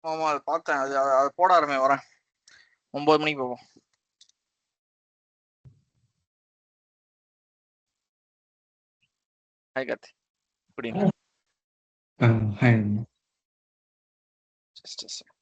ஆமா அது பார்த்தேன். அது போட ஆரம்பி வரேன். 9 மணிக்கு போவோம். Hi Karthi. Good evening. Hi. Just a second.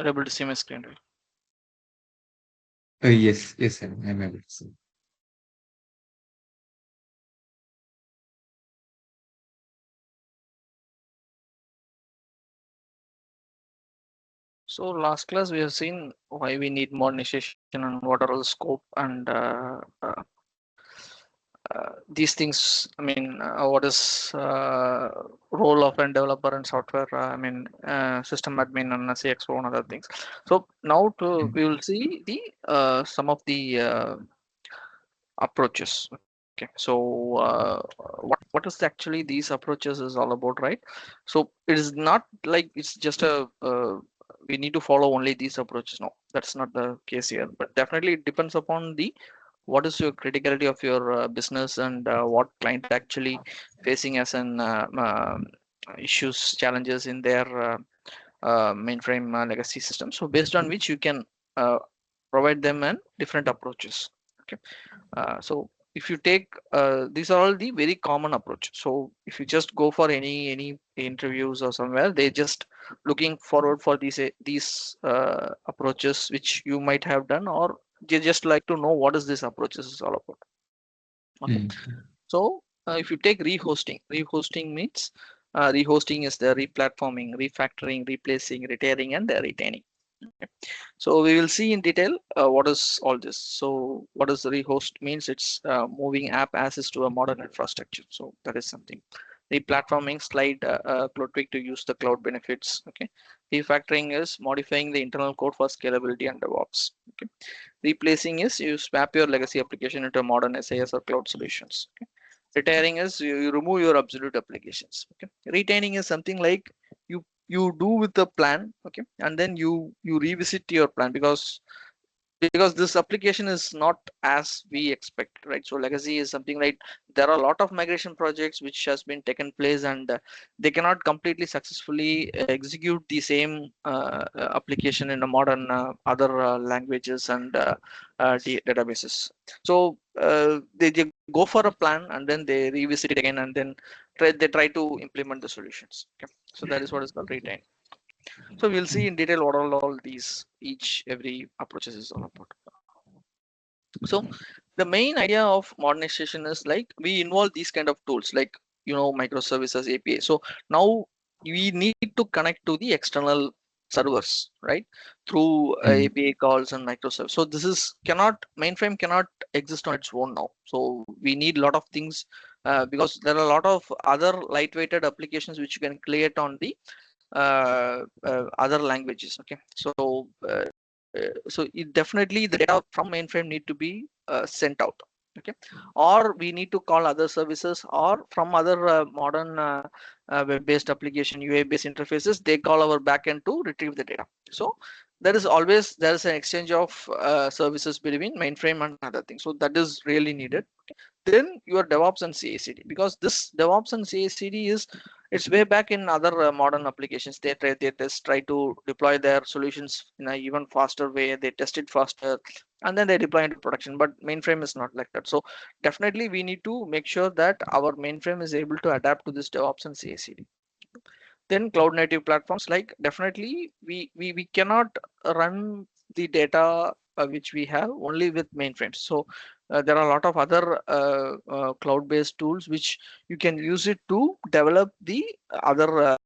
You're able to see my screen, right? Yes, I'm able to see. So last class we have seen why we need modernization and what are the scope and these things. I mean, what is role of a developer and software? System admin and CXO and other things. So now we will see the some of the approaches. Okay, so what is actually these approaches is all about, right? So it is not like it's just a we need to follow only these approaches. No, that's not the case here. But definitely it depends upon the what is your criticality of your business and what client actually facing as an issues challenges in their mainframe legacy system. So based on which you can uh, provide them and different approaches. Okay, so if you take these are all the very common approach. So if you just go for any interviews or somewhere, they just looking forward for these approaches which you might have done, or they just like to know what is this approaches is all about. Okay, Mm. so if you take rehosting means rehosting is the replatforming, refactoring, replacing, retiring, and retaining. Okay. So we will see in detail what is all this. So what does rehost means? It's moving app assets to a modern infrastructure. So that is something. Replatforming slide cloud tweak to use the cloud benefits. Okay. Refactoring is modifying the internal code for scalability and DevOps. Okay. Replacing is you swap your legacy application into modern SAS or cloud solutions. Okay. Retiring is you remove your obsolete applications. Okay. Retaining is something like you do with the plan, okay, and then you revisit your plan because this application is not as we expect, right? So legacy is something like there are a lot of migration projects which has been taken place, and they cannot completely successfully execute the same application in a modern other languages and databases. So they go for a plan and then they revisit it again, and then they try to implement the solutions. Okay, so that is what is called retain. So we'll see in detail what all these each every approaches is all about. So the main idea of modernization is like we involve these kind of tools like microservices API. So now we need to connect to the external servers, right, through Mm. API calls and microservices. So this is cannot mainframe cannot exist on its own now. So we need a lot of things because there are a lot of other lightweighted applications which you can create on the other languages. Okay, so so it definitely the data from mainframe need to be sent out. Okay, or we need to call other services, or from other modern web-based application, UI-based interfaces, they call our backend to retrieve the data. So there is an exchange of services between mainframe and other things. So that is really needed. Then your DevOps and CI/CD, because this DevOps and CI/CD is, it's way back in other modern applications. They try to deploy their solutions in an even faster way. They test it faster, and then they deploy into production. But mainframe is not like that. So definitely we need to make sure that our mainframe is able to adapt to this DevOps and CI/CD. Then cloud native platforms, like definitely we cannot run the data which we have only with mainframes. So there are a lot of other cloud based tools which you can use it to develop the other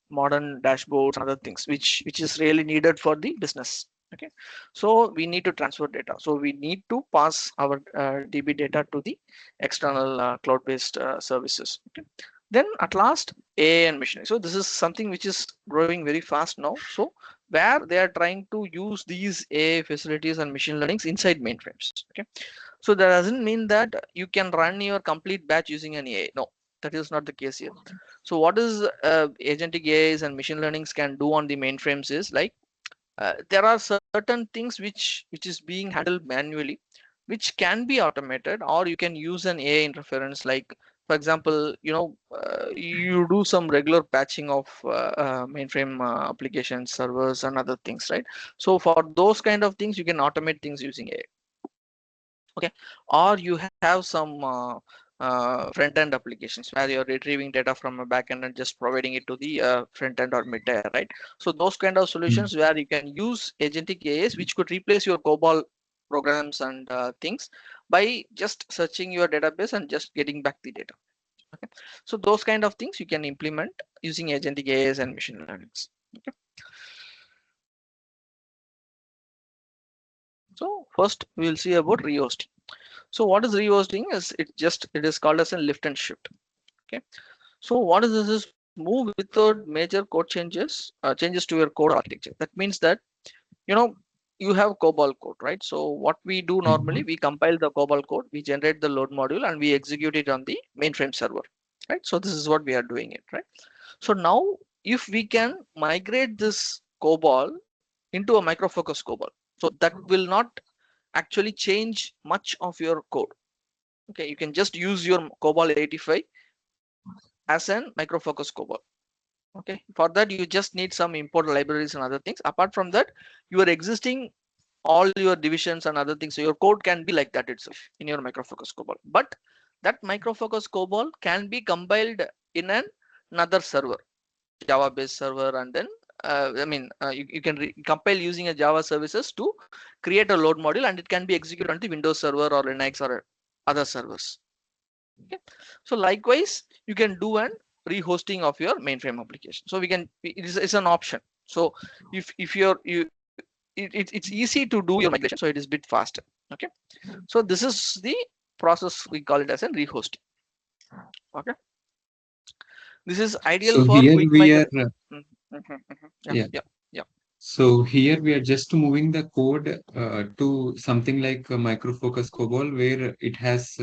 modern dashboards and other things which is really needed for the business. Okay, so we need to transfer data, so we need to pass our db data to the external cloud based services. Okay, then at last, AI and machine learning. So this is something which is growing very fast now. So where they are trying to use these AI facilities and machine learnings inside mainframes. Okay. So that doesn't mean that you can run your complete batch using an AI. No, that is not the case here. So what is agentic AIs and machine learnings can do on the mainframes is like there are certain things which is being handled manually, which can be automated, or you can use an AI interference. Like for example, you do some regular patching of mainframe applications, servers, and other things, right? So for those kind of things, you can automate things using AI. Okay, or you have some front end applications where you're retrieving data from a backend and just providing it to the front end or mid layer, right? So those kind of Mm. solutions where you can use agentic AIs which could replace your COBOL programs and things by just searching your database and just getting back the data. Okay, so those kind of things you can implement using agentic AIs and machine learnings. Okay, so first we will see about rehosting. So what is rehosting is, it is called as a lift and shift. Okay, so what is this is move without major code changes to your code architecture. That means that you know you have COBOL code, right? So what we do normally, Mhm. we compile the COBOL code, we generate the load module, and we execute it on the mainframe server, right? So this is what we are doing it, right? So now if we can migrate this COBOL into a micro focus COBOL, so that will not actually change much of your code. Okay, you can just use your COBOL 85 as an micro focus COBOL. Okay, for that you just need some import libraries and other things. Apart from that, your existing all your divisions and other things, so your code can be like that itself in your micro focus COBOL. But that micro focus COBOL can be compiled in another server, Java based server, and then you can compile using a Java services to create a load module, and it can be executed on the Windows server or Linux or other servers. Okay, so likewise you can do an rehosting of your mainframe application. So we can, it's an option. So if it's easy to do your migration, so it is bit faster. Okay, so this is the process, we call it as a rehosting. Okay, this is ideal So for here quick we are, migration. Yeah, yeah. yeah, yeah. So here we are just moving the code to something like a micro focus COBOL where it has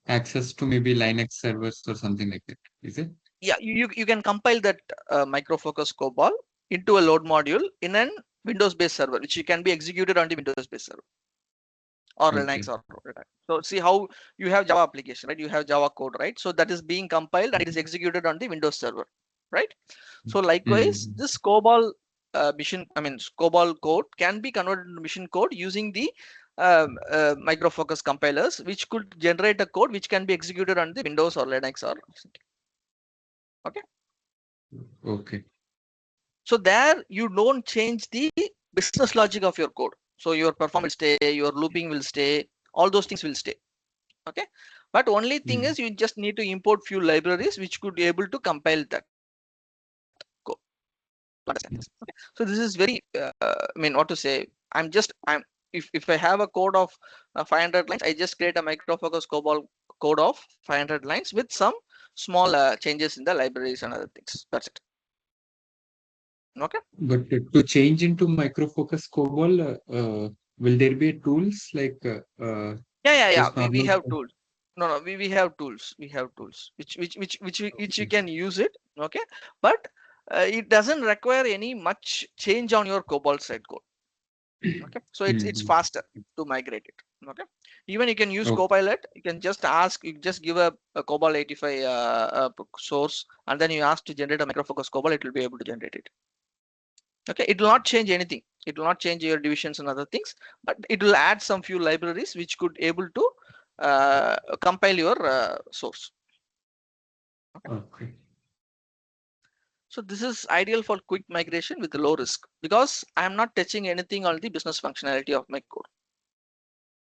access to maybe Linux servers or something like that. Is it? Yeah, you can compile that micro focus COBOL into a load module in an Windows based server, which can be executed on the Windows based server or Linux Okay. or Linux. So see how you have Java application, right? You have Java code, right? So that is being compiled and it is executed on the Windows server, right? So likewise, Mm. this COBOL COBOL code can be converted into mission code using the micro focus compilers, which could generate a code which can be executed on the Windows or Linux or something. Okay. Okay. So there you don't change the business logic of your code. So your performance will stay, your looping will stay, all those things will stay. Okay. But only thing Mm. is you just need to import few libraries which could be able to compile that code. Understand this? Okay. So this is very, what to say? I'm if I have a code of 500 lines, I just create a micro focus COBOL code of 500 lines with some small changes in the libraries and other things. That's it. Okay. But to change into Micro Focus COBOL, will there be tools like Yeah. just We normal? have tools. No, no, we have tools. We have tools which you Okay. can use it. Okay, but it doesn't require any much change on your COBOL side code. Okay, so it's Mhm. faster to migrate it. Okay, even you can use Okay. Copilot. You can just ask, you just give a COBOL 85 source, and then you ask to generate a micro focus COBOL. It will be able to generate it. Okay, it will not change anything. It will not change your divisions and other things, but it will add some few libraries which could able to compile your source. Okay. Okay. So this is ideal for quick migration with low risk because I am not touching anything on the business functionality of my code.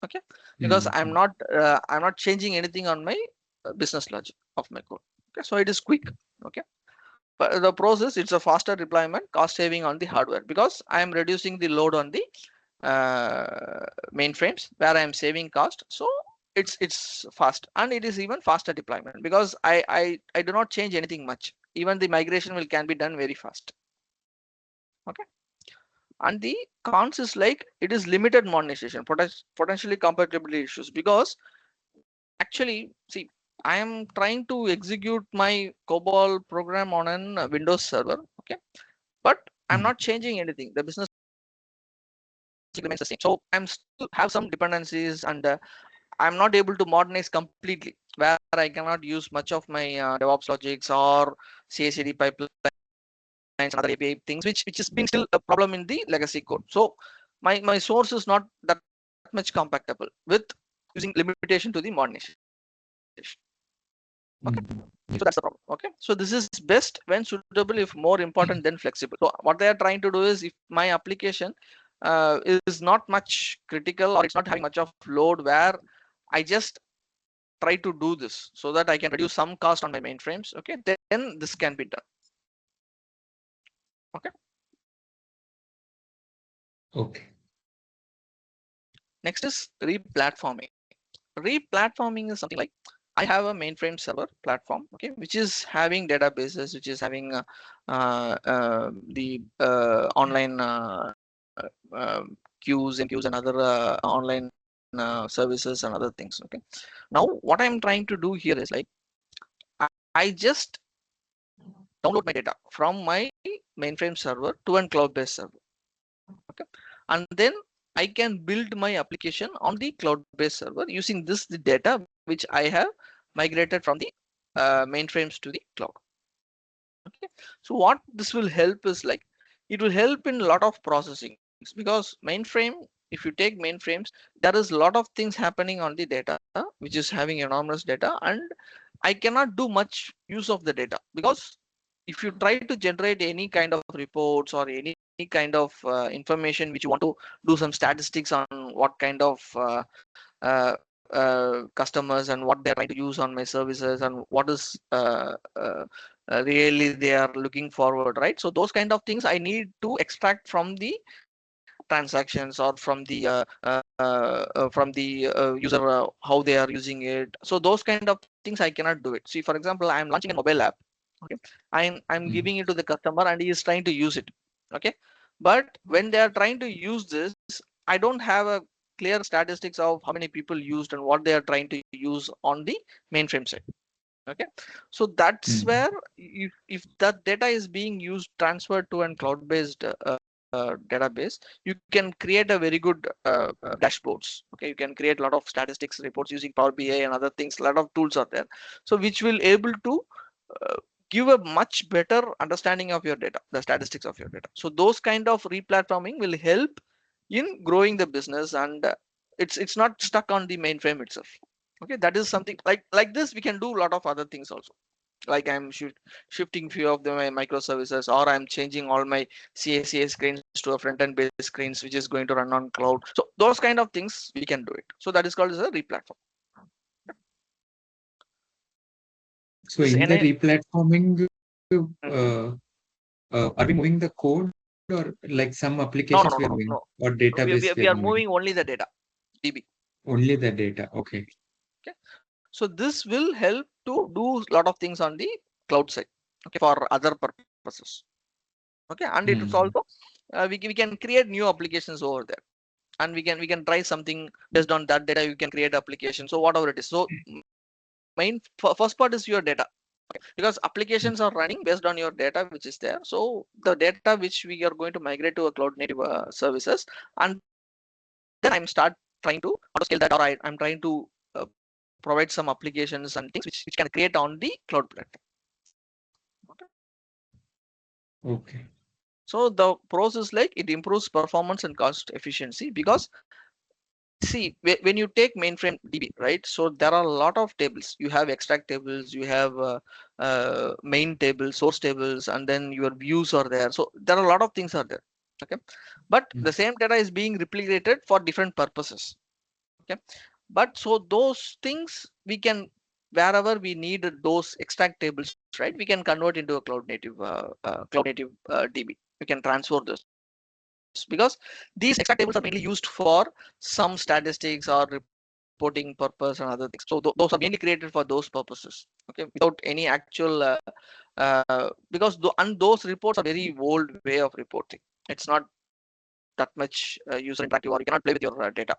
Okay, because Mhm. I'm not changing anything on my business logic of my code. Okay, so it is quick. Okay, but the process, it's a faster deployment, cost saving on the hardware because I am reducing the load on the mainframes where I am saving cost. So it's fast, and it is even faster deployment because I do not change anything much. Even the migration will can be done very fast. Okay, and the cons is like it is limited modernization, potentially compatibility issues because actually, see, I am trying to execute my COBOL program on an Windows server. Okay, but I'm Mhm. not changing anything. The business remains the same. So I'm still have some dependencies, and I'm not able to modernize completely, where I cannot use much of my DevOps logics or CI/CD pipelines and other API things, which is being still a problem in the legacy code. So my source is not that much compatible with using limitation to the modernization. Okay, Mhm. so that's Yeah. the problem. Okay, so this is best when suitable if more important than flexible. So what they are trying to do is, if my application is not much critical or it's not having much of load, where I just try to do this so that I can reduce some cost on my mainframes. Okay, then this can be done. Okay, Okay. next is replatforming. Replatforming is something like, I have a mainframe server platform, okay, which is having databases, which is having the online queues, MQs, and other online services and other things. Okay, now what I'm trying to do here is like, I just download my data from my mainframe server to an cloud-based server. Okay, and then I can build my application on the cloud-based server using the data which I have migrated from the mainframes to the cloud. Okay, so what this will help is like, it will help in a lot of processing because mainframe, if you take mainframes, there is a lot of things happening on the data which is having enormous data, and I cannot do much use of the data because if you try to generate any kind of reports or any kind of information which you want to do some statistics on what kind of customers and what they're trying to use on my services and what is really they are looking forward, right? So those kind of things I need to extract from the transactions or from the user, how they are using it. So those kind of things I cannot do it. See, for example, I'm launching a mobile app. Okay, I'm Mhm. giving it to the customer and he is trying to use it. Okay, but when they are trying to use this, I don't have a clear statistics of how many people used and what they are trying to use on the mainframe side. Okay, so that's Mhm. where, if that data is being used, transferred to an cloud based database, you can create a very good dashboards. Okay, you can create a lot of statistics reports using Power BI and other things. A lot of tools are there, so which will able to uh, give a much better understanding of your data, the statistics of your data. So those kind of replatforming will help in growing the business, and it's not stuck on the mainframe itself. Okay, that is something like this. We can do a lot of other things also, like I'm shifting few of the my microservices, or I'm changing all my CACA screens to a front-end based screens which is going to run on cloud. So those kind of things we can do it. So that is called as a replatform. So This in the NA, replatforming, mhm. are we moving the code or like some No, no, applications no, we are no, moving no. or We, database we we are are moving? moving only the data, DB. Only the data. Okay. Okay, so this will help to do a lot of things on the cloud side. Okay, for other purposes. Okay, and it is Mm. also we can create new applications over there, and we can try something based on that data. You can create application, so whatever it is. So main first part is your data, because applications are running based on your data which is there. So the data which we are going to migrate to a cloud native services, and then I'm start trying to auto scale that, or I'm trying to provide some applications and things which can create on the cloud platform. Okay. Okay. So the process, like, it improves performance and cost efficiency, because see, when you take mainframe DB, right? So there are a lot of tables. You have extract tables, you have main tables, source tables, and then your views are there. So there are a lot of things are there. Okay, but Mm. the same data is being replicated for different purposes. Okay, but so those things we can, wherever we need those extract tables, right? We can convert into a cloud native DB. We can transfer this, because these extract tables are mainly used for some statistics or reporting purpose and other things. So those are mainly created for those purposes. Okay, without any actual because and those reports are very old way of reporting. It's not that much user interactive, or you cannot play with your data.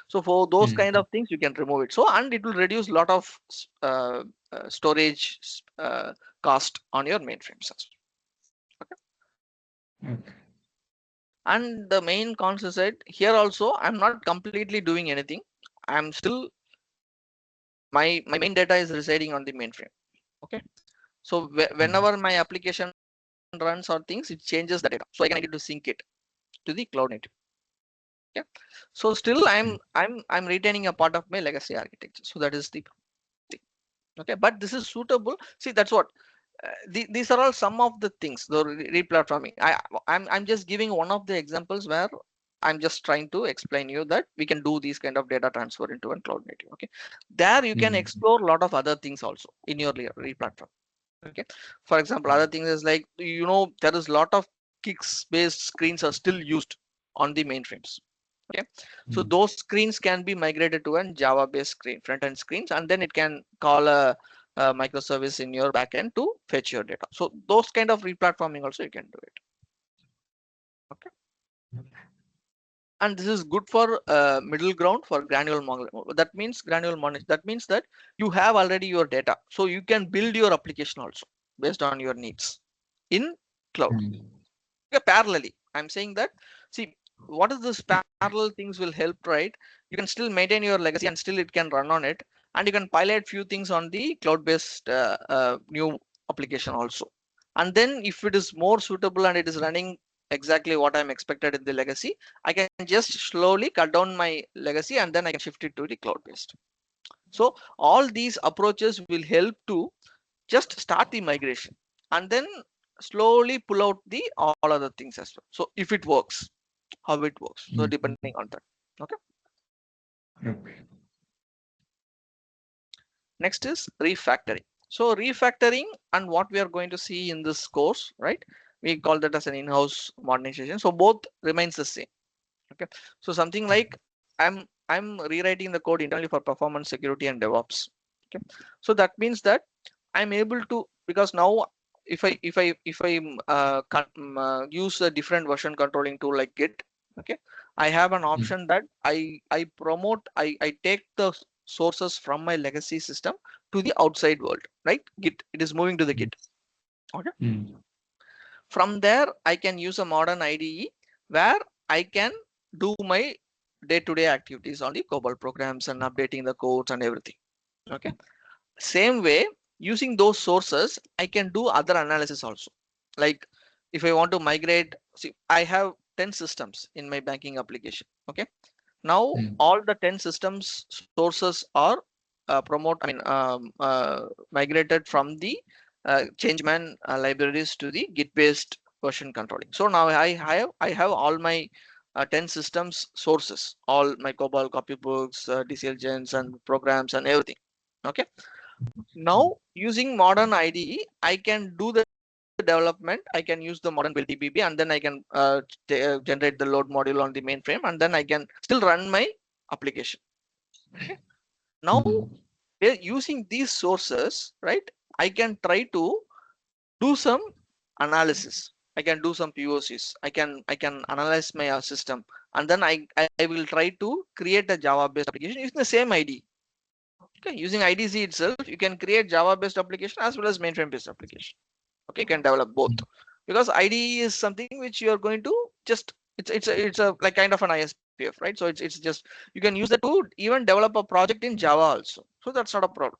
So for those kind of Mm. things you can remove it, so and it will reduce lot of uh, storage cost on your mainframes as well. Okay. Okay. And the main cons is that here also I'm not completely doing anything. I'm still my main data is residing on the mainframe. Okay, so Mm. whenever my application runs or things, it changes the data, so again I need to sync it to the cloud native. Okay, so still Mm. I'm retaining a part of my legacy architecture, so that is the thing. Okay, but this is suitable. See, that's what these are all some of the things, the replatforming. I'm just giving one of the examples where I'm just trying to explain you that we can do these kind of data transfer into a cloud native. Okay, there you can Mm. explore a lot of other things also in your replatform. Okay, for example, other things is like, there is a lot of kicks based screens are still used on the mainframes. Okay, so Mm. those screens can be migrated to a Java based screen, front end screens, and then it can call a microservice in your backend to fetch your data. So those kind of replatforming also you can do it. Okay, and this is good for middle ground for granular model. That means granular model. That means that you have already your data, so you can build your application also based on your needs in cloud. Mm. Yeah, parallelly, I'm saying that, see, what is this parallel things will help, right? You can still maintain your legacy and still it can run on it, and you can pilot few things on the cloud based new application also. And then if it is more suitable and it is running exactly what I'm expected in the legacy, I can just slowly cut down my legacy and then I can shift it to the cloud based. So all these approaches will help to just start the migration, and then slowly pull out the all other things as well. So if it works, how it works, so Mm. depending on that. Okay, Okay. next is refactoring. So refactoring, and what we are going to see in this course, right, we call that as an in-house modernization. So both remains the same. Okay, so something like I'm rewriting the code internally for performance, security, and DevOps. Okay, so that means that I'm able to, because now if I use a different version controlling tool like Git. Okay, I have an Mm. option that I promote, I take the sources from my legacy system to the outside world, right? Git, it is moving to the Git. Okay, Mm. from there I can use a modern IDE where I can do my day-to-day activities on the COBOL programs and updating the codes and everything. Okay, same way, using those sources I can do other analysis also. Like, if I want to migrate, see, I have 10 systems in my banking application. Okay, now Mm. all the 10 systems sources are migrated from the changeman libraries to the Git based version controlling. So now I have all my 10 systems sources, all my COBOL copybooks, DCL gens and programs and everything. Okay, now using modern IDE, I can do the development. I can use the modern build DBB, and then I can generate the load module on the mainframe, and then I can still run my application. Okay. Now, Mm. using these sources, right, I can try to do some analysis. I can do some POCs. I can analyze my system, and then I will try to create a Java based application using the same ID. Okay, using IDC itself, you can create Java based application as well as mainframe based application. Okay, you can develop both, because IDE is something which you are going to just, it's a like kind of an ISPF, right? So it's just, you can use that to even develop a project in Java also. So that's not a problem.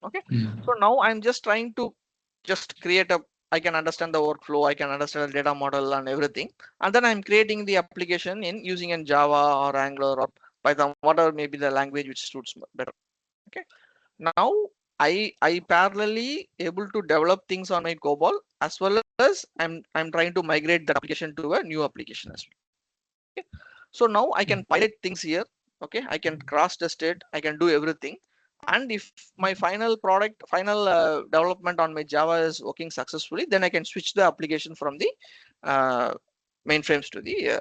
Okay, mm, so now I'm just trying to just create a, I can understand the workflow, I can understand the data model and everything, and then I'm creating the application in using in Java or Angular or Python, whatever may be the language which suits better. Okay, now I parallelly able to develop things on my COBOL, as well as I'm trying to migrate that application to a new application as well. Okay, so now I can pilot things here. Okay, I can cross test it, I can do everything, and if my final product, final development on my Java is working successfully, then I can switch the application from the uh, mainframes to the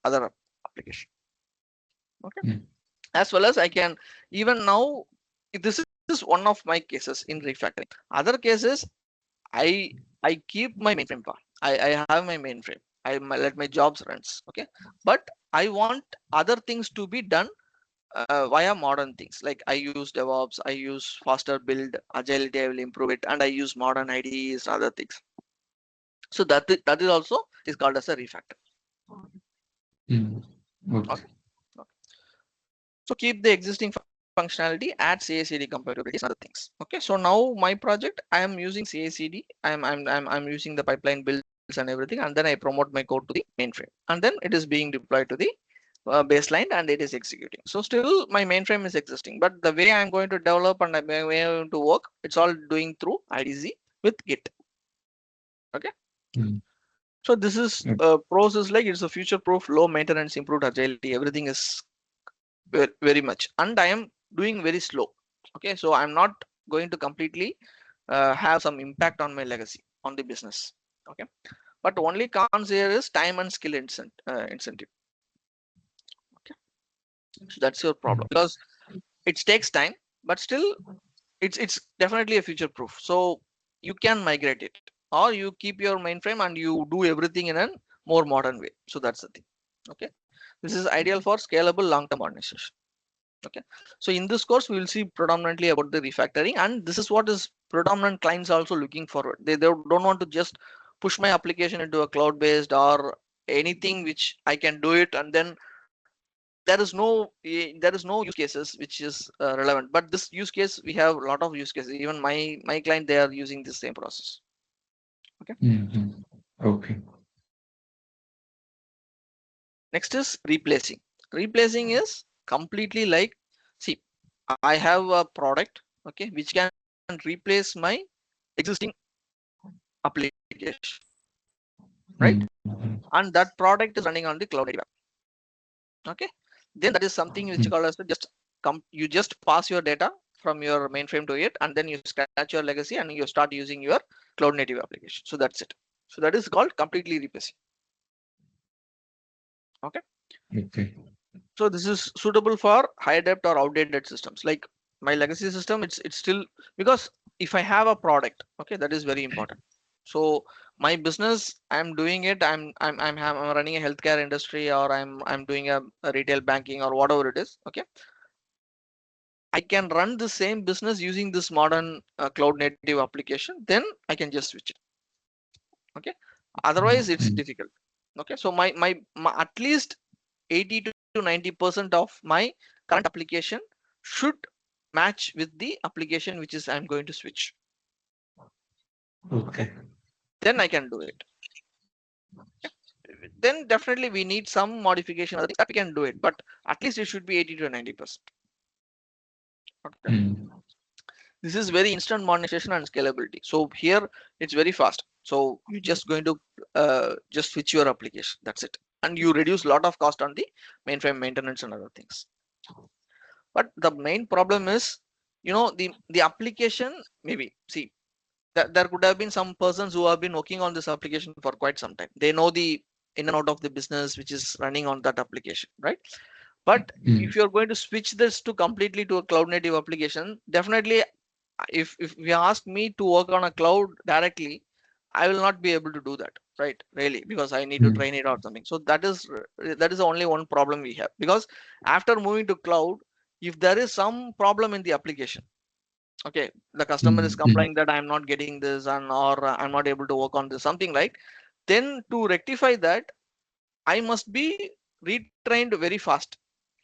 other application. Okay, mm, as well as I can even now, this is one of my cases in refactoring. Other cases, I I keep my mainframe part. I have my mainframe. Let my jobs runs. Okay, but I want other things to be done via modern things. Like I use DevOps, I use faster build, agility. I will improve it, and I use modern IDEs, other things. So that is also is called as a refactor. mm. Okay. Okay. So keep the existing functionality, add CI/CD compatibilities and other things. Okay, so now my project, I am using CI/CD. I'm using the pipeline builds and everything, and then I promote my code to the mainframe, and then it is being deployed to the baseline and it is executing. So still my mainframe is existing, but the way I'm going to develop and the way I'm going to work, it's all doing through IDZ with Git. Okay. Mm, So this is okay. a process, like it's a future proof, low maintenance, improved agility. Everything is very much, and I am doing very slow. Okay, so I'm not going to completely have some impact on my legacy on the business. Okay, but only cons here is time and skill incentive. Okay, so that's your problem, Mm, because it takes time, but still it's definitely a future proof. So you can migrate it, or you keep your mainframe and you do everything in a more modern way. So that's the thing. Okay, this is ideal for scalable long-term modernization. Okay, so in this course we will see predominantly about the refactoring, and this is what is predominant clients also looking forward. They don't want to just push my application into a cloud based or anything which I can do it, and then there is no use cases which is relevant. But this use case, we have a lot of use cases. Even my client, they are using the same process. Okay, mm, mm. Okay. next is replacing is completely like, see, I have a product, okay, which can replace my existing application, right? Mm, mm, And that product is running on the cloud native app. Okay, then that is something which you mm. call as just you just pass your data from your mainframe to it, and then you scratch your legacy and you start using your cloud native application. So that's it. So that is called completely replacing. Okay, Okay. so this is suitable for high depth or outdated systems. Like my legacy system, it's still, because if I have a product, okay, that is very important. So my business, I'm doing it, I'm running a healthcare industry, or I'm doing a retail banking or whatever it is. Okay, I can run the same business using this modern cloud native application, then I can just switch it. Okay, otherwise Mm, it's mm. difficult. Okay, so my at least 80 to 90% of my current application should match with the application which is I'm going to switch. Okay, Okay. then I can do it. Then definitely we need some modification, other things that we can do it, but at least it should be 80 to 90%. Okay, Mm, this is very instant modernization and scalability. So here it's very fast. So you're just going to just switch your application. That's it, and you reduce a lot of cost on the mainframe maintenance and other things. But the main problem is, the application, maybe see that there could have been some persons who have been working on this application for quite some time. They know the in and out of the business which is running on that application, right? But mm. if you're going to switch this to completely to a cloud native application, definitely, if you ask me to work on a cloud directly, I will not be able to do that, right? Really, because I need to mm, train it or something. So that is only one problem we have, because after moving to cloud, if there is some problem in the application, okay, the customer is mm, mm, complaining that I'm not getting this, and or I'm not able to work on this, something like, then to rectify that, I must be retrained very fast.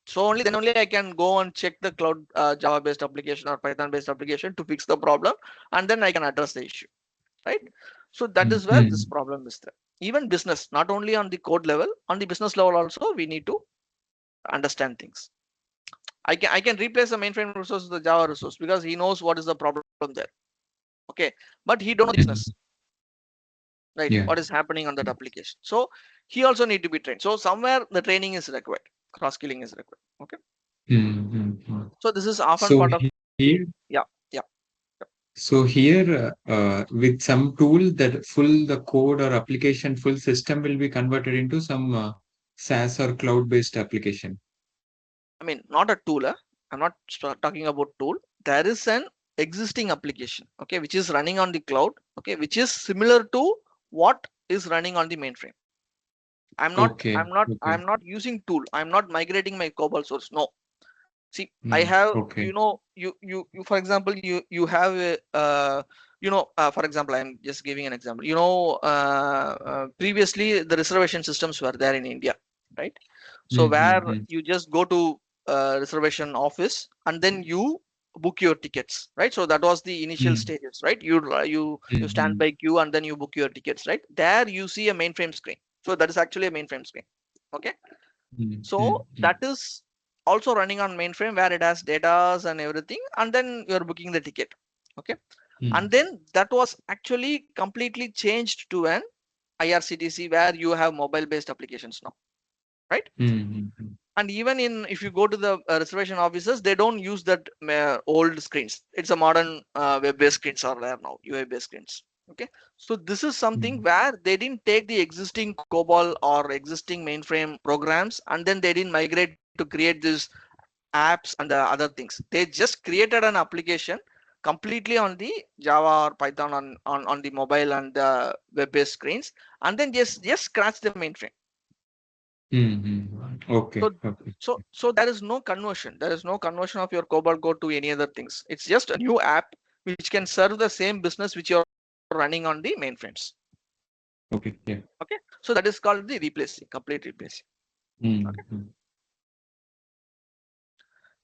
So only I can go and check the cloud Java based application or Python based application to fix the problem, and then I can address the issue, right? So that mm, is where this mm. problem is there. Even business, not only on the code level, on the business level also, we need to understand things. I can replace the mainframe resource with the Java resource because he knows what is the problem there. Okay, but he don't know the business, Mm. right? Yeah. What is happening on that application? So he also need to be trained. So somewhere the training is required, cross skilling is required. Okay, Mm, mm, mm. so this is often So part of here, yeah, yeah. so here, with some tool that full the code or application full system will be converted into some SaaS or cloud-based application. I mean, not a tool. I'm not talking about tool. There is an existing application, okay, which is running on the cloud, okay, which is similar to what is running on the mainframe. I'm not, Okay. I'm not, Okay. I'm not using tool. I'm not migrating my COBOL source. No. See, I Mm, have, okay. for example, you have a, for example, I'm just giving an example. Previously the reservation systems were there in India, right? So Mm, where mm, mm, you just go to reservation office and then you book your tickets, right? So that was the initial mm, stages, right? You stand mm, by queue and then you book your tickets, right? There you see a mainframe screen. So that is actually a mainframe screen. Okay, mm, mm, so mm, that is also running on mainframe where it has datas and everything, and then you're booking the ticket. Okay, mm, and then that was actually completely changed to an IRCTC where you have mobile based applications now, right? mm, mm, mm, And even in, if you go to the reservation offices, they don't use that old screens. It's a modern web based screens are there now, UI based screens. Okay, so this is something mm, where they didn't take the existing COBOL or existing mainframe programs and then they didn't migrate to create these apps and the other things. They just created an application completely on the Java or Python on the mobile and the web based screens, and then just scratch the mainframe. mm, mm. Okay. So, Okay. so there is no conversion. There is no conversion of your COBOL code to any other things. It's just a new app which can serve the same business which you're running on the mainframes. Okay. Yeah. Okay, so that is called the replacing, complete replacing. Okay. Mm, mm,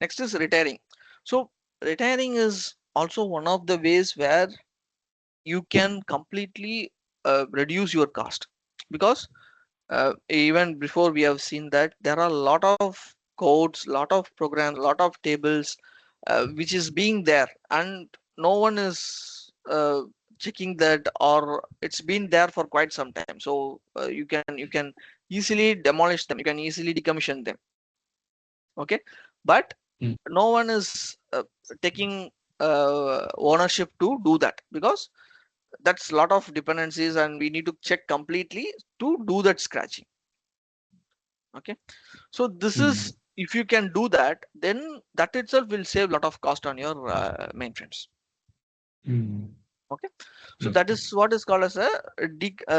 Next is retiring. So retiring is also one of the ways where you can completely reduce your cost, because even before we have seen that there are a lot of codes, lot of programs, lot of tables which is being there, and no one is checking that, or it's been there for quite some time. So you can easily demolish them, you can easily decommission them. Okay, but mm, no one is taking ownership to do that, because that's a lot of dependencies and we need to check completely to do that scratching. Okay, so this mm, is, if you can do that, then that itself will save a lot of cost on your mainframes. mm. Okay, so that Okay. is what is called as a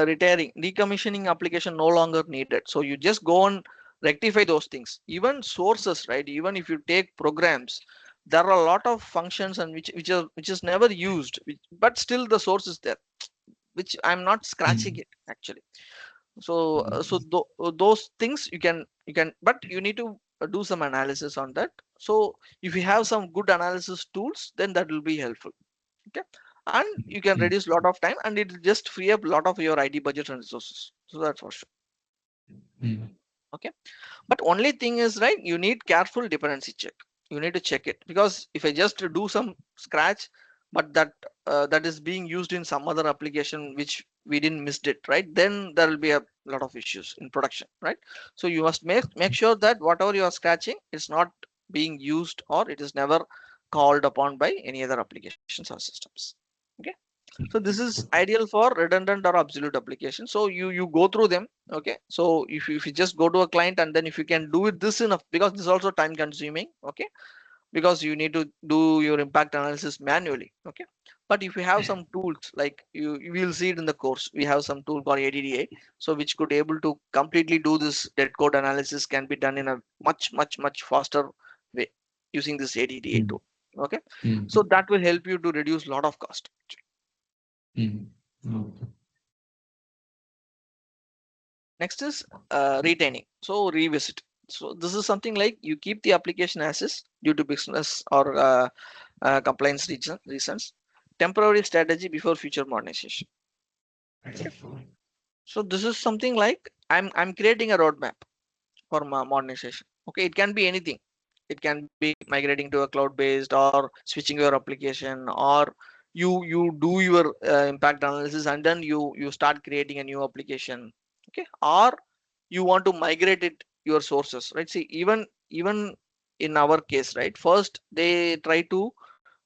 retiring, decommissioning application no longer needed. So you just go and rectify those things. Even sources, right? Even if you take programs, there are a lot of functions and which is never used, but still the source is there, which I'm not scratching Mm, it actually. So mm, those things you can, but you need to do some analysis on that. So if you have some good analysis tools, then that will be helpful. Okay, and you can mm, reduce a lot of time and it will just free up a lot of your IT budget and resources. So that's for sure. mm, Okay, but only thing is, right, you need careful dependency check. You need to check it, because if I just do some scratch, but that is being used in some other application which we didn't missed it, right, then there will be a lot of issues in production, right? So you must make sure that whatever you are scratching is not being used, or it is never called upon by any other applications or systems. Okay, so this is okay. ideal for redundant or absolute application. So you go through them. Okay, so if you just go to a client and then if you can do it this enough, because this is also time consuming. Okay, because you need to do your impact analysis manually. Okay, but if you have some tools, like you will see it in the course, we have some tool called ADDA, so which could able to completely do this dead code analysis, can be done in a much faster way using this ADDA mm, tool. Okay, so mm, that will help you to reduce a lot of cost. mm. Okay. Next is retaining. So revisit. So this is something like you keep the application as is due to business or compliance reasons. Temporary strategy before future modernization. Okay. So this is something like I'm creating a roadmap for modernization. Okay, it can be anything. It can be migrating to a cloud based, or switching your application, or you do your impact analysis and then you start creating a new application. Okay, or you want to migrate it your sources, right? See, even in our case, right, first they try to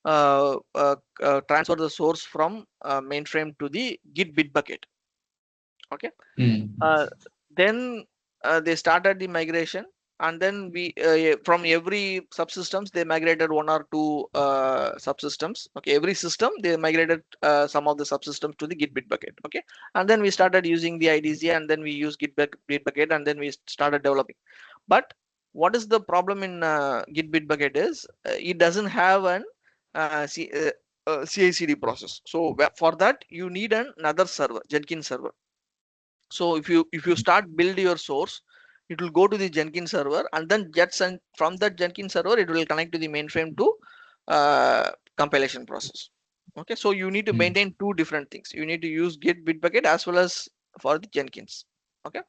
transfer the source from mainframe to the git bitbucket. Okay, Mm, uh, then they started the migration, and then we from every subsystems they migrated one or two subsystems. Okay, every system they migrated some of the subsystems to the git bitbucket. Okay, and then we started using the idc, and then we use bitbucket, and then we started developing. But what is the problem in git bitbucket is it doesn't have an CI/CD process. So for that you need another server, Jenkins server. So if you start build your source, it will go to the Jenkins server, and then just send from that Jenkins server, it will connect to the mainframe to compilation process. Okay, so you need to mm, maintain two different things. You need to use Git Bitbucket as well as for the Jenkins. Okay.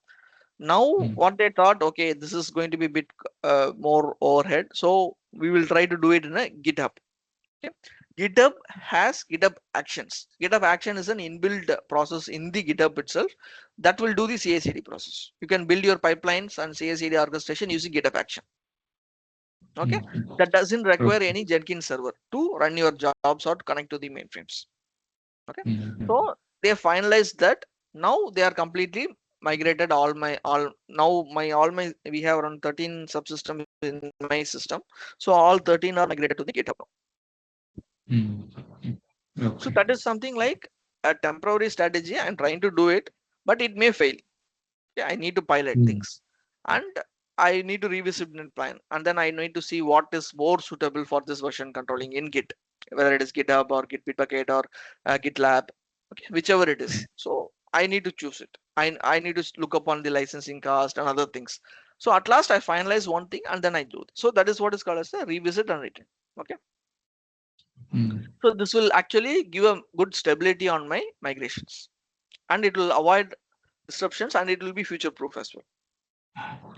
Now mm, what they thought, okay, this is going to be a bit more overhead, so we will try to do it in a GitHub. Okay. GitHub has GitHub Actions. GitHub Action is an inbuilt process in the GitHub itself that will do the CI/CD process. You can build your pipelines and CI/CD orchestration using GitHub Action. Okay, mm. that doesn't require Okay. any Jenkins server to run your jobs or to connect to the mainframes. Okay, Mm, so they finalized that. Now they are completely migrated all my we have around 13 subsystems in my system, so all 13 are migrated to the GitHub. mm, mm. So Okay. that is something like a temporary strategy. I'm trying to do it, but it may fail. Okay, I need to pilot Mm, things, and I need to revisit the plan, and then I need to see what is more suitable for this version controlling in Git, whether it is GitHub or Git Bitbucket or GitLab, okay, whichever it is. So I need to choose it. I need to look upon the licensing cost and other things. So at last I finalize one thing and then I do it. So that is what is called as a revisit and return. Okay. mm, So this will actually give a good stability on my migrations, and it will avoid disruptions, and it will be future proof as well.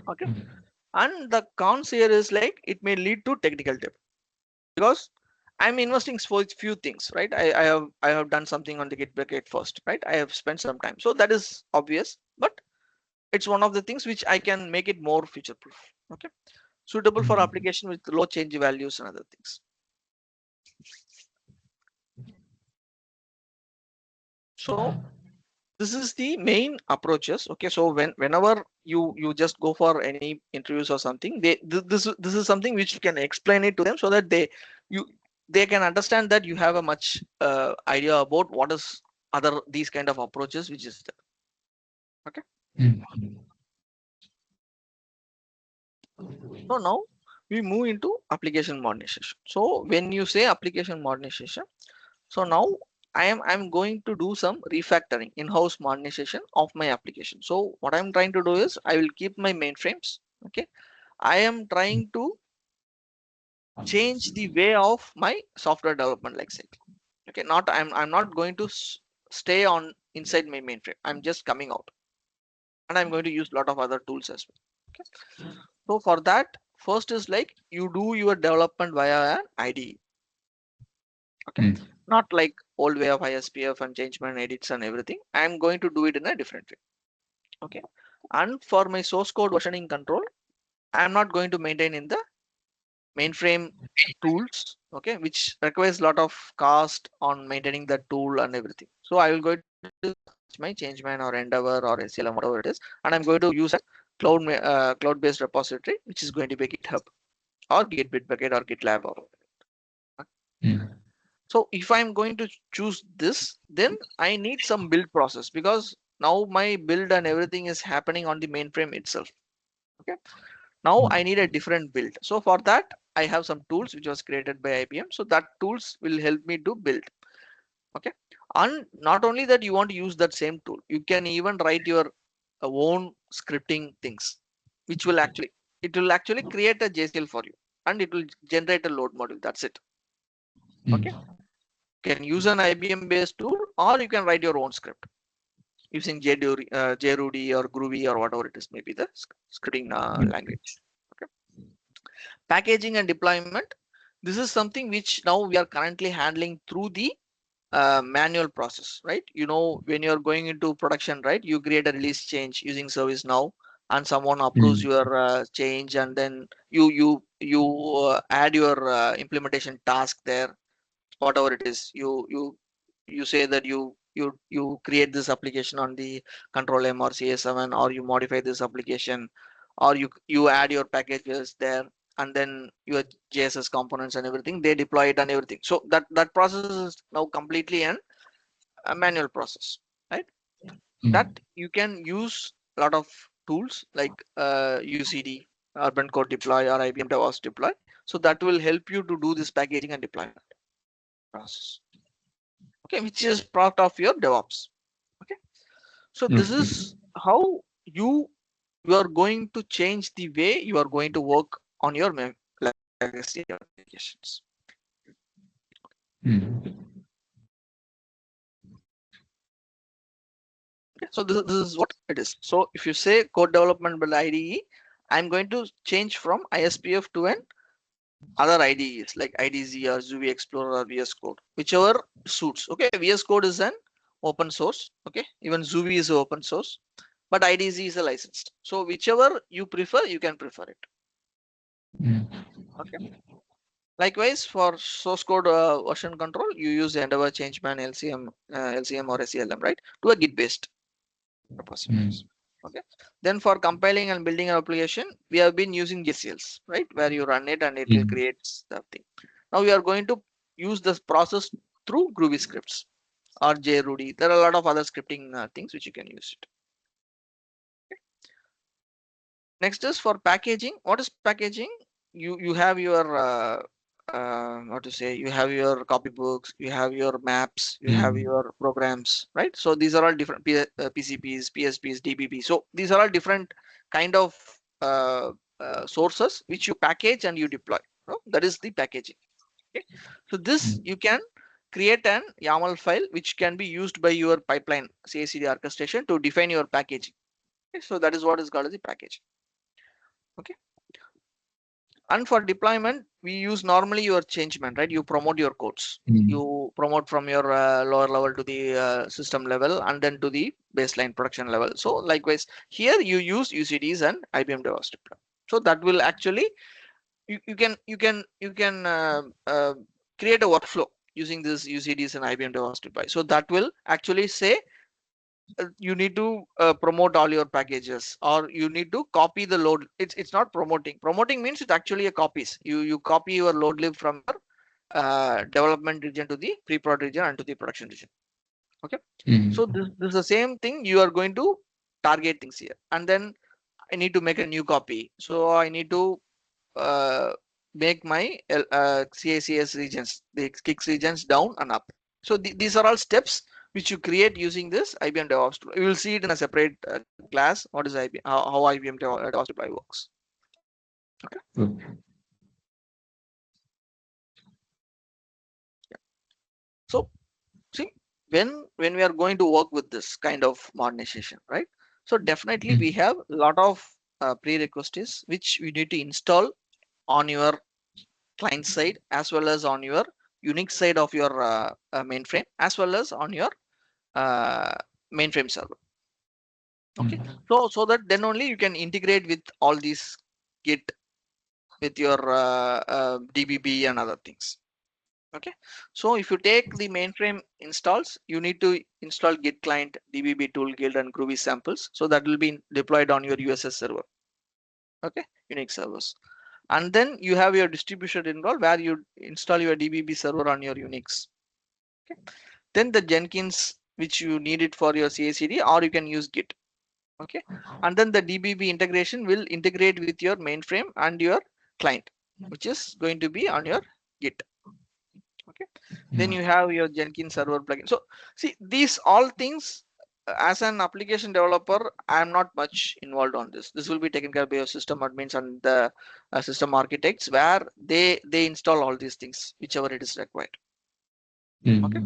Okay. mm, And the cons here is like it may lead to technical debt, because I'm investing for few things, right? I have done something on the Git bucket first, right? I have spent some time. So that is obvious, but it's one of the things which I can make it more future proof. Okay. Suitable for mm, application with low change values and other things. So this is the main approaches. Okay, so whenever you just go for any interviews or something, this is something which you can explain it to them, so that you they can understand that you have a much idea about what is other these kind of approaches which is there. Okay, mm, so now we move into application modernization. So when you say application modernization, so now I'm going to do some refactoring, in-house modernization of my application. So what I'm trying to do is I will keep my mainframes. Okay, I am trying to change the way of my software development life cycle. Okay, not I'm not going to stay on inside my mainframe. I'm just coming out, and I'm going to use a lot of other tools as well. Okay, so for that, first is like you do your development via an IDE. Okay, mm, not like old way of ISPF and change my edits and everything. I'm going to do it in a different way. Okay, and for my source code versioning control, I'm not going to maintain in the mainframe tools, okay, which requires a lot of cost on maintaining the tool and everything. So I will go to my changeman or endeavor or SLM, whatever it is, and I'm going to use a cloud based repository, which is going to be GitHub. or Git Bitbucket or GitLab or mm, so if I'm going to choose this, then I need some build process because now my build and everything is happening on the mainframe itself. Okay. Now I need a different build. So for that, I have some tools which was created by IBM. So that tools will help me to build. Okay. And not only that, you want to use that same tool. You can even write your own scripting things, which will actually, it will actually create a JCL for you and it will generate a load module. That's it. Okay. mm, You can use an IBM based tool or you can write your own script using JRudy or Groovy or whatever it is, maybe the scripting language. Okay. Packaging and deployment. This is something which now we are currently handling through the manual process, right? You know, when you're going into production, right, you create a release change using ServiceNow and someone approves mm, your change and then you add your implementation task there, whatever it is. You say that you create this application on the control M or CA7 or you modify this application or you add your packages there and then your JSS components and everything they deploy it and everything. So that process is now completely a manual process, right? That mm, you can use a lot of tools like UCD, Urban Code Deploy or IBM DevOps Deploy. So that will help you to do this packaging and deployment process. Okay, which is part of your DevOps. Okay, so this okay. is how you are going to change the way you are going to work on your legacy applications. Mm, Okay, so this is what it is. So if you say code development by IDE, I'm going to change from ISPF to an other IDEs like IDZ or Zubi Explorer or VS Code, whichever suits. Okay, VS Code is an open source. Okay, even Zubi is open source, but IDZ is a licensed. So whichever you prefer, you can prefer it. mm, Okay. Likewise, for source code version control, you use Endeavor, Changeman, LCM or SELM, right? To a Git based repositories. mm, Okay. Then for compiling and building an application, we have been using JCLs, right? Where you run it and it will mm, create the thing. Now we are going to use this process through Groovy scripts or JRudy. There are a lot of other scripting things which you can use it. Next is for packaging. What is packaging? You have your what to say? You have your copybooks, you have your maps, you have mm, your programs, right? So these are all different PCPs, PSPs, DBP. So these are all different kind of uh, sources which you package and you deploy. No? That is the packaging. Okay. So this mm, you can create an YAML file which can be used by your pipeline CI/CD orchestration to define your packaging. Okay. So that is what is called as the package. Okay. And for deployment, we use normally your changeman, right? You promote your codes. mm, You promote from your lower level to the system level and then to the baseline production level. So likewise, here you use UCDs and IBM DevOps deploy. So that will actually you can create a workflow using this UCDs and IBM DevOps deploy. So that will actually say you need to promote all your packages or you need to copy the load. It's not promoting means it's actually a copies. You copy your load lib from your development region to the pre-prod region and to the production region. Okay, so mm, this is the same thing. You are going to target things here and then I need to make a new copy, so I need to uh, make my CACS regions, the kicks regions down and up. So these are all steps which you create using this IBM DevOps tool. You will see it in a separate class. What is IBM? How IBM DevOps deploy works. Okay. okay. So see when we are going to work with this kind of modernization, right? So definitely we Mm, have a lot of prerequisites which we need to install on your client side as well as on your Unix side of your mainframe as well as on your uh, mainframe server. Okay, mm, so that then only you can integrate with all these Git with your DBB and other things. Okay, so if you take the mainframe installs, you need to install Git client, DBB tool, Guild, and Groovy samples. So that will be deployed on your USS server. Okay, Unix servers. And then you have your distribution involved where you install your DBB server on your Unix. Okay. Then the Jenkins, which you need it for your CI/CD, or you can use Git. Okay. And then the DBB integration will integrate with your mainframe and your client, which is going to be on your Git. Okay. Then you have your Jenkins server plugin. So see, these all things, as an application developer, I'm not much involved on this. This will be taken care by your system admins and the system architects, where they install all these things, whichever it is required. Okay.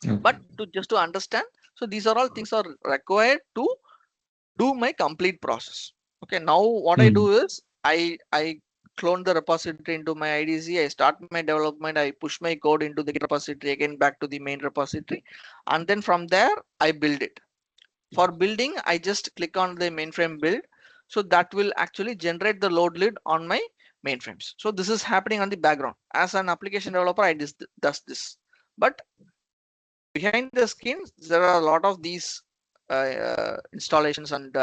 But Okay. to just to understand, so these are all things are required to do my complete process. Okay. Now what I do is I clone the repository into my IDC. I start my development. I push my code into the Git repository again back to the main repository, and then from there I build it. For building, I just click on the mainframe build. So that will actually generate the load lid on my mainframes. So this is happening on the background. As an application developer, I does this. But behind the scenes, there are a lot of these installations and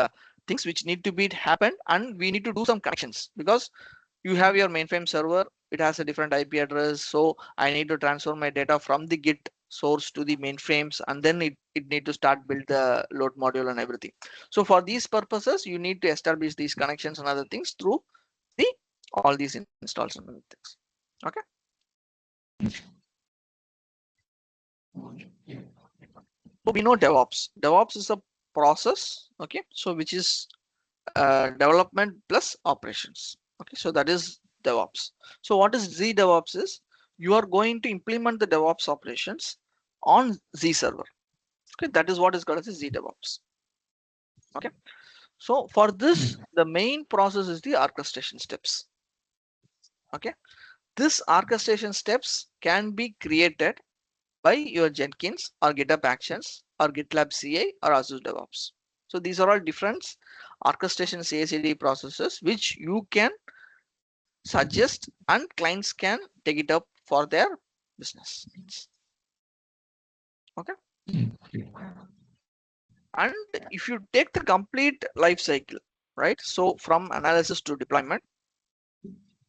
things which need to be happened, and we need to do some connections because you have your mainframe server. It has a different IP address, so I need to transfer my data from the Git source to the mainframes, and then it need to start build the load module and everything. So for these purposes, you need to establish these connections and other things through the all these installs and other things. Okay. So we know DevOps. DevOps is a process, okay, so which is development plus operations. Okay, so that is DevOps. So what is Z DevOps is you are going to implement the DevOps operations on Z server. Okay, that is what is called as Z DevOps. Okay, so for this, the main process is the orchestration steps. Okay, this orchestration steps can be created by your Jenkins or GitHub Actions or GitLab CI or Azure DevOps. So these are all different orchestration CI/CD processes which you can suggest and clients can take it up for their business needs. Okay. And if you take the complete life cycle, right? So from analysis to deployment,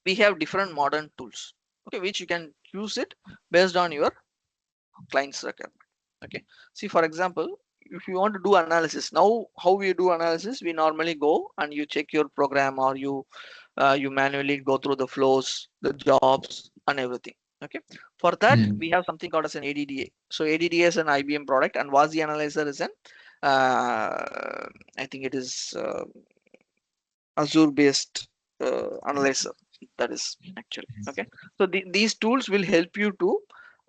we have different modern tools, okay, which you can use it based on your client's requirement. Okay. See, for example, if you want to do analysis, now how we do analysis, we normally go and you check your program, or you manually go through the flows, the jobs and everything. Okay. For that, we have something called as an ADDA. So ADDA is an IBM product, and WASI analyzer is an I think it is Azure based analyzer. That is actually okay. So these tools will help you to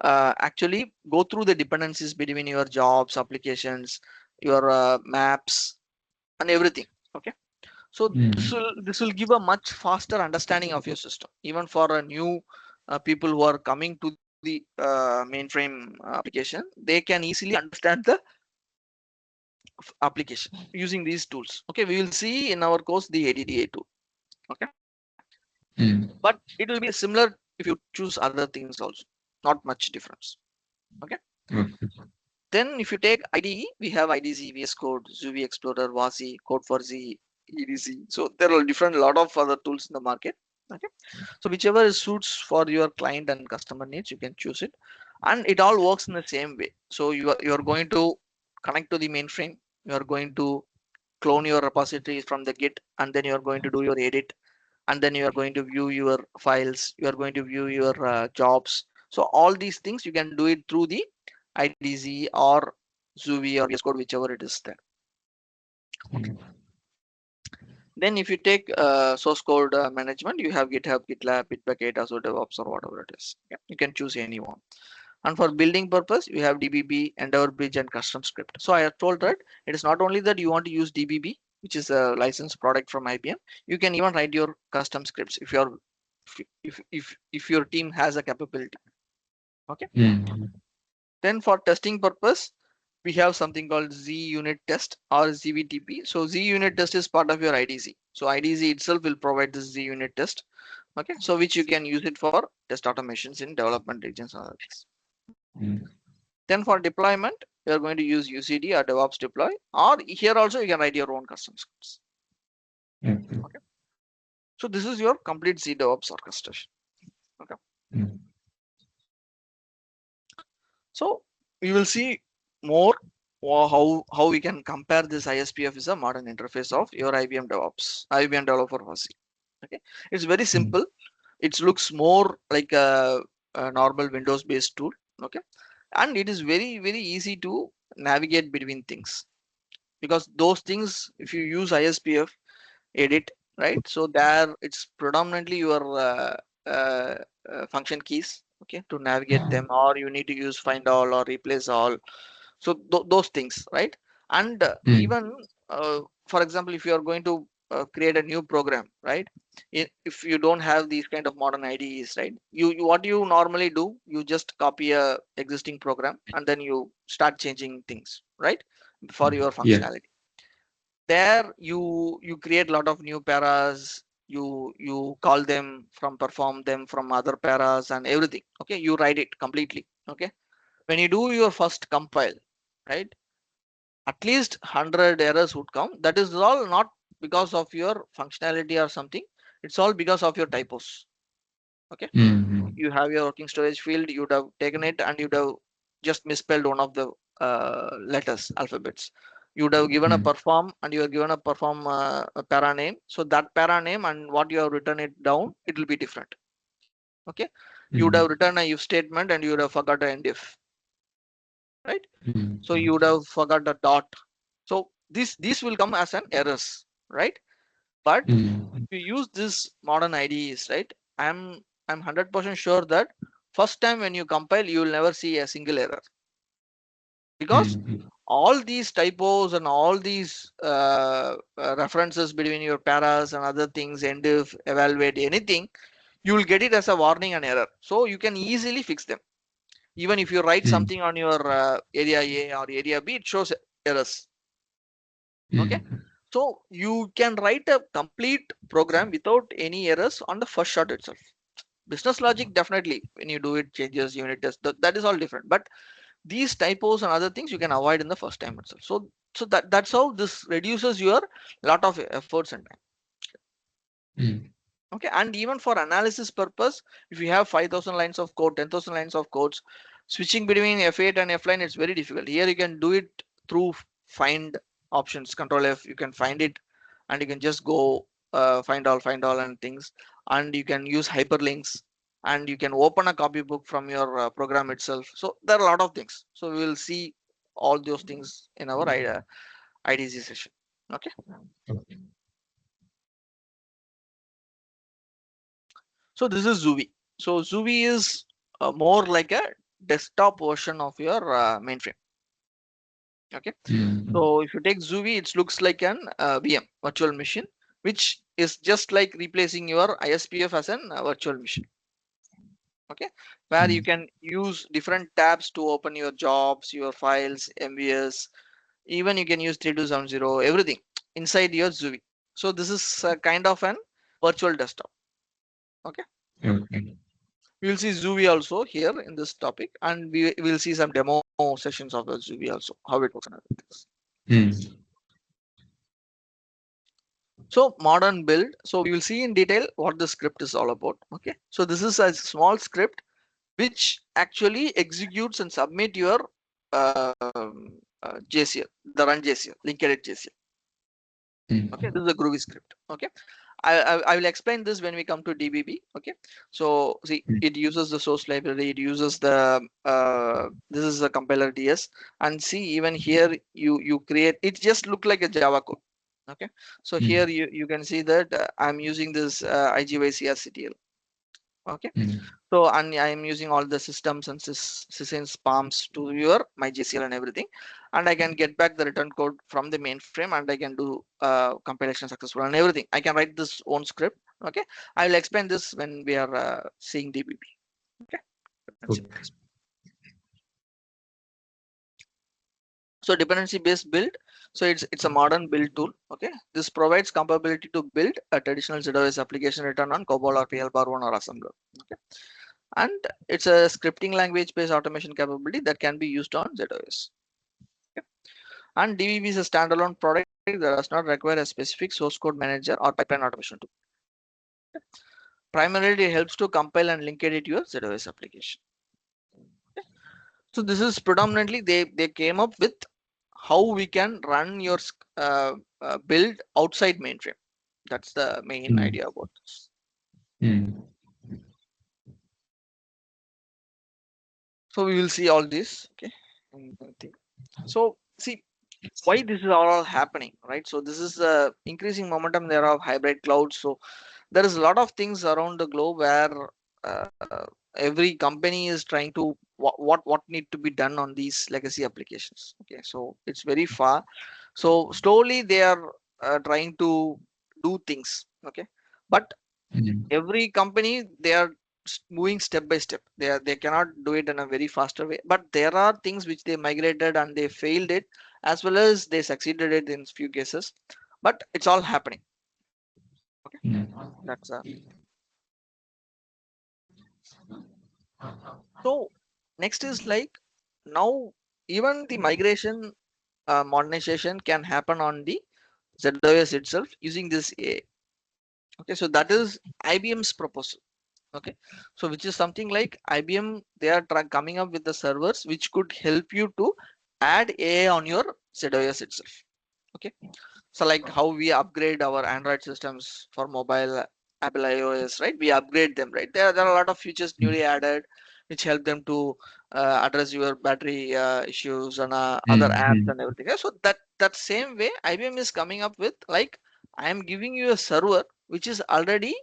actually go through the dependencies between your jobs, applications, your maps, and everything. Okay. So this will give a much faster understanding of your system, even for a new people who are coming to the mainframe application. They can easily understand the application using these tools. Okay, we will see in our course the ADDA tool. Okay, but it will be similar if you choose other things also. Not much difference. Okay. Then if you take IDE, we have IDZ, VS Code, Zuvi Explorer, WASI, Code for Z, EDC. So there are different lot of other tools in the market. Okay. So whichever suits for your client and customer needs, you can choose it. And it all works in the same way. So you are going to connect to the mainframe. You are going to clone your repositories from the Git, and then you are going to do your edit, and then you are going to view your files. You are going to view your jobs. So all these things you can do it through the IDZ or Zuvi or VS Code, whichever it is there. Okay. Then if you take source code management, you have GitHub, GitLab, Bitbucket, Azure DevOps, or whatever it is. Yeah, you can choose any one. And for building purpose, you have DBB, Endeavor Bridge, and custom script. So I have told that it is not only that you want to use DBB, which is a licensed product from IBM. You can even write your custom scripts if your if your team has a capability. Okay. Then for testing purpose, we have something called Z unit test or ZVTP. So Z unit test is part of your IDZ. So IDZ itself will provide this Z unit test. Okay. So which you can use it for test automations in development regions and other things. Then for deployment, you're going to use UCD or DevOps deploy, or here also you can write your own custom scripts. Okay. So this is your complete Z DevOps orchestration. Okay. mm, So we will see more how we can compare this ISPF is a modern interface of your IBM DevOps, IBM Developer for C. Okay, it's very mm, simple. It looks more like a normal Windows based tool. Okay, and it is very easy to navigate between things, because those things, if you use ISPF edit, right, so there it's predominantly your uh, function keys, okay, to navigate them, or you need to use find all or replace all. So those things, right? And mm, even for example, if you are going to create a new program, right, if you don't have these kind of modern IDEs, right, you what you normally do, you just copy a existing program and then you start changing things, right, for your yeah. functionality. There you create a lot of new paras, you call them from, perform them from other paras and everything, okay, you write it completely, okay. When you do your first compile, right, at least 100 errors would come. That is all not because of your functionality or something, it's all because of your typos, okay. Mm, You have your working storage field, you'd have taken it and you'd have just misspelled one of the letters, alphabets. You'd have given a mm, perform and you are given a perform a para name, so that para name and what you have written it down, it will be different, okay. You would mm, have written a if statement and you would have forgot a end if, right. So mm, you would have forgot the dot. So this will come as an errors, right? But mm, if you use this modern IDEs, right? I'm 100% sure that first time when you compile, you will never see a single error, because mm, all these typos and all these references between your paras and other things, end if, evaluate anything, you will get it as a warning and error. So you can easily fix them. Even if you write mm, something on your area A or area B, it shows errors. Okay. mm, So you can write a complete program without any errors on the first shot itself. Business logic, definitely when you do it, changes, unit test, that is all different. But these typos and other things you can avoid in the first time itself. So that's how this reduces your lot of efforts and time. mm, Okay, and even for analysis purpose, if you have 5,000 lines of code, 10,000 lines of codes, switching between F8 and F9, it's very difficult. Here you can do it through find options, Control F, you can find it and you can just go find all and things, and you can use hyperlinks, and you can open a copybook from your program itself. So there are a lot of things. So we will see all those things in our IDC session. Okay. okay. So this is Zuvi. So Zuvi is more like a desktop version of your mainframe. Okay. Mm, So if you take Zuvi, it looks like an VM, virtual machine, which is just like replacing your ISPF as an virtual machine. Okay, where you mm, can use different tabs to open your jobs, your files, MVS. Even you can use 3270, everything inside your Zuvi. So this is a kind of an virtual desktop. Okay. okay. We will see Zuvi also here in this topic, and we will see some demo sessions of the Zuvi also, how it works and other things. Mm, So modern build. So we will see in detail what the script is all about. Okay. So this is a small script which actually executes and submit your JCL, the run JCL, linked JCL. Okay. This mm, is a Groovy script. Okay. I will explain this when we come to DBB. Okay. So see, mm, it uses the source library. It uses the this is a compiler DS, and see even here you create. It just look like a Java code. Okay. So here mm, you can see that I'm using this IGYCRCTL. Okay. mm, So and I am using all the systems and sysins palms to your my JCL and everything, and I can get back the return code from the mainframe, and I can do compilation successful and everything. I can write this own script. Okay, I will explain this when we are seeing DBB. Okay, dependency okay. based. So dependency based build. So it's a modern build tool. Okay, this provides compatibility to build a traditional ZOS application written on COBOL or PL bar one or assembler. Okay, and it's a scripting language based automation capability that can be used on ZOS. Okay. And DBB is a standalone product that does not require a specific source code manager or pipeline automation tool. Primarily, it helps to compile and link it to your ZOS application. So this is predominantly they came up with how we can run your build outside mainframe. That's the main mm, idea about this. mm, So we will see all this. Okay. I think. So see why this is all happening, right? So this is increasing momentum there of hybrid clouds. So there is a lot of things around the globe where uh, every company is trying to what need to be done on these legacy applications. Okay, so it's very far. So slowly they are trying to do things. Okay, but mm, every company they are moving step by step. They cannot do it in a very faster way, but there are things which they migrated and they failed it, as well as they succeeded it in few cases, but it's all happening. Okay, mm, that's a main thing. So next is like now even the migration modernization can happen on the ZOS itself using this AI. Okay, so that is IBM's proposal. Okay, so which is something like IBM, they are coming up with the servers which could help you to add AI on your ZOS itself. Okay, so like how we upgrade our Android systems for mobile Apple iOS, right? We upgrade them, right? There are a lot of features newly added which help them to address your battery issues and other mm, apps mm, and everything. Yeah, so that same way IBM is coming up with like I am giving you a server which is already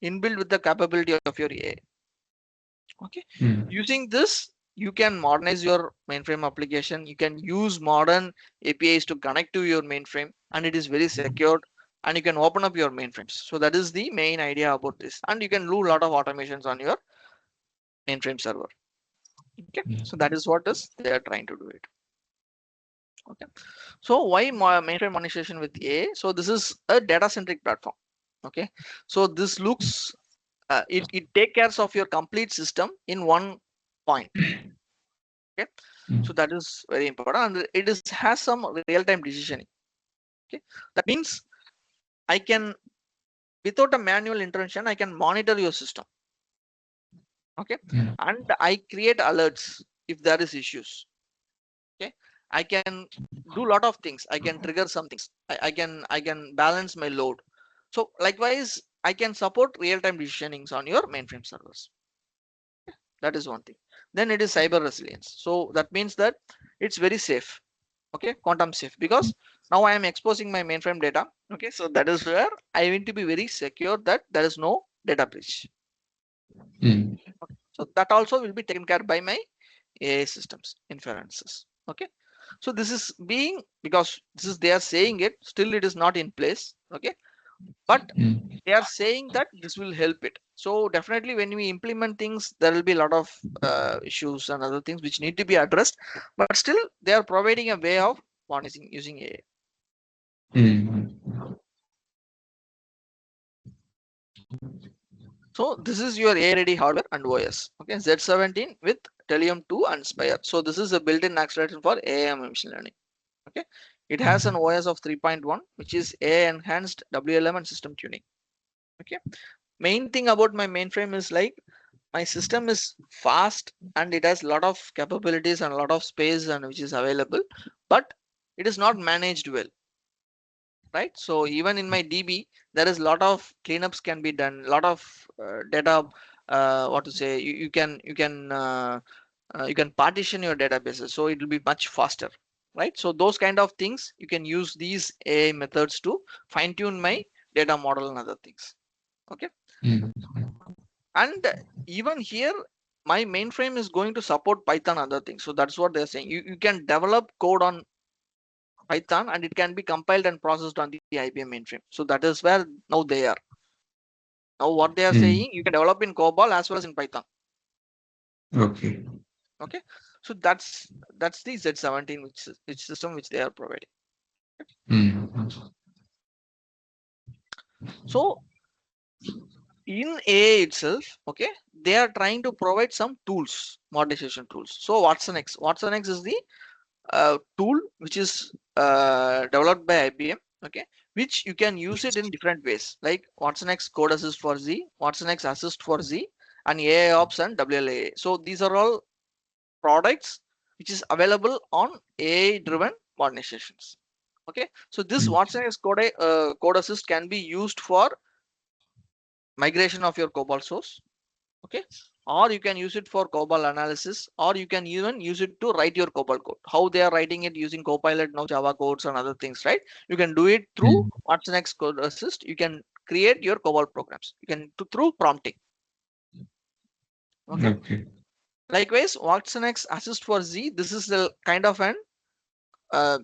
inbuilt with the capability of your AI. Okay, mm, using this you can modernize your mainframe application. You can use modern APIs to connect to your mainframe, and it is very secured, and you can open up your mainframes. So that is the main idea about this, and you can do a lot of automations on your mainframe server. Okay, so that is what is they are trying to do it. Okay, so why mainframe monetization with AI? So this is a data centric platform. Okay, so this looks it take cares of your complete system in one point. Okay, so mm, that is very important, and it is has some real-time decisioning. Okay, that means I can, without a manual intervention, I can monitor your system. Okay, mm, and I create alerts if there is issues. Okay, I can do a lot of things. I can trigger some things. I can balance my load. So likewise I can support real-time decisionings on your mainframe servers. That is one thing. Then it is cyber resilience. So that means that it's very safe. Okay, quantum safe, because now I am exposing my mainframe data. Okay, so that is where I need to be very secure that there is no data breach. mm, Okay, so that also will be taken care by my AI systems inferences. Okay, so this is being, because this is they are saying it, still it is not in place. Okay, but mm, they are saying that this will help it. So definitely when we implement things there will be a lot of issues and other things which need to be addressed, but still they are providing a way of monitoring using AI. mm, So this is your AI ready hardware and OS. Okay, Z17 with Teleum 2 and Spire. So this is a built-in acceleration for AI and machine learning. Okay, it has an OS of 3.1, which is AI enhanced WLM and system tuning. Okay, main thing about my mainframe is like my system is fast and it has a lot of capabilities and a lot of space and which is available, but it is not managed well, right? So even in my DB there is a lot of cleanups can be done, a lot of data, what to say, you can partition your databases so it will be much faster, right? So those kind of things you can use these AI methods to fine tune my data model and other things. Okay, mm, and even here my mainframe is going to support Python and other things. So that's what they're saying, you can develop code on Python and it can be compiled and processed on the IBM mainframe. So that is where now they are. Now what they are mm. saying, you can develop in COBOL as well as in Python. Okay. Okay, so that's the Z17 which system which they are providing. Mm, So in AI itself, okay, they are trying to provide some tools, modernization tools. So Watson X is the tool which is developed by IBM. okay, which you can use it in different ways, like watsonx code assist for Z, watsonx assist for Z, and AI ops and WLA. So these are all products which is available on AI driven modernizations. Okay, so this Mm. watsonx code assist can be used for migration of your COBOL source, okay, or you can use it for COBOL analysis, or you can even use it to write your COBOL code. How they are writing it using Copilot now, Java codes and other things, right? You can do it through Mm. watsonx code assist. You can create your COBOL programs, you can through prompting. Okay, Okay. likewise watsonx assist for Z, this is the kind of an uh,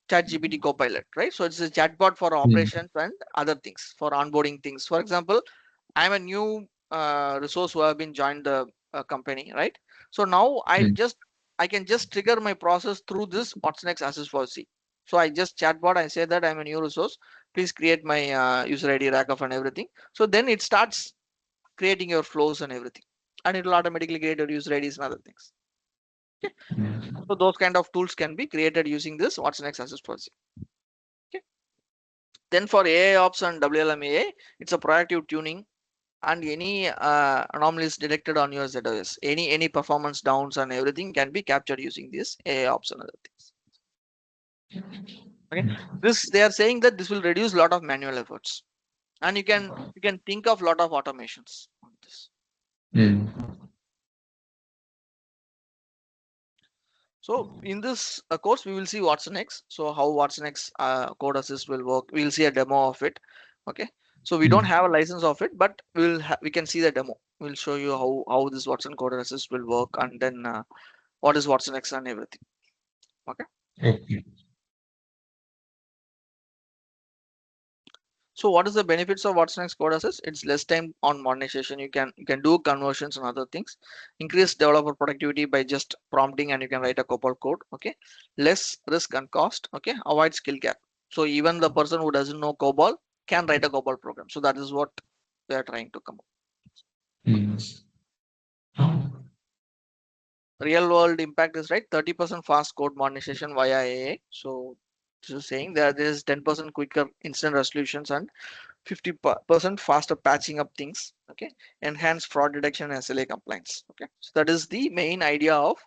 chat gpt copilot, right? So it's a chatbot for Mm. operations and other things, for onboarding things. For example, I'm a new resource who have been joined the company, right? So now Mm. I can just trigger my process through this watsonx assist for C. So I just chatbot, I say that I'm a new resource, please create my user ID, rack and everything. So then it starts creating your flows and everything, and it will automatically create your user IDs and other things. Okay, Mm. so those kind of tools can be created using this watsonx assist for C. Okay, then for AI ops and WLMAA, it's a proactive tuning, and any anomalies detected on your ZOS, any performance downs and everything can be captured using this AI ops and other things. Okay, this they are saying that this will reduce a lot of manual efforts, and you can think of a lot of automations on this. Mm. So in this course, we will see watsonx. So how watsonx code assist will work. We will see a demo of it. Okay. So we don't Mm. have a license of it, but we can see the demo. We'll show you how this Watson code assist will work, and then what is watsonx and everything. Okay. Okay. So what is the benefits of watsonx code assist? It's less time on modernization. You can do conversions and other things. Increase developer productivity by just prompting, and you can write a COBOL code. Okay. Less risk and cost. Okay. Avoid skill gap. So even the person who doesn't know COBOL can write a COBOL program. So that is what they are trying to come up. Mm. Real world impact is right. 30% fast code modernization via AI. So this is saying that there is 10% quicker instant resolutions and 50% faster patching up things. Okay, enhanced fraud detection and SLA compliance. Okay, so that is the main idea of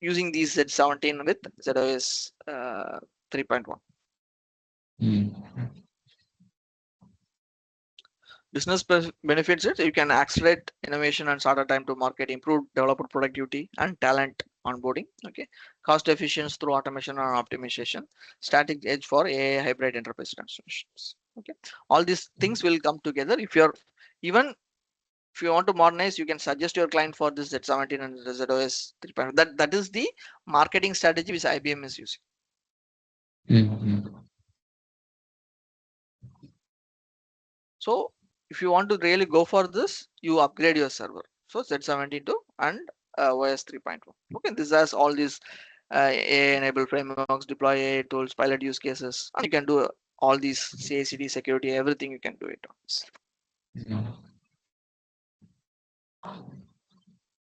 using these Z17 with ZOS 3.1. Mm. Business benefits it, you can accelerate innovation and shorter time to market, improve developer productivity and talent onboarding. Okay, cost efficiency through automation and optimization, static edge for AI hybrid enterprise transformations. Okay, all these things will come together. If you're even if you want to modernize, you can suggest your client for this Z17 and the ZOS 3.0. That is the marketing strategy which IBM is using. Mm. So if you want to really go for this, you upgrade your server. So Z72 and OS 3.1. Okay, this has all these AI-enabled frameworks, deploy AI tools, pilot use cases, and you can do all these CI/CD security, everything you can do it on this. Mm.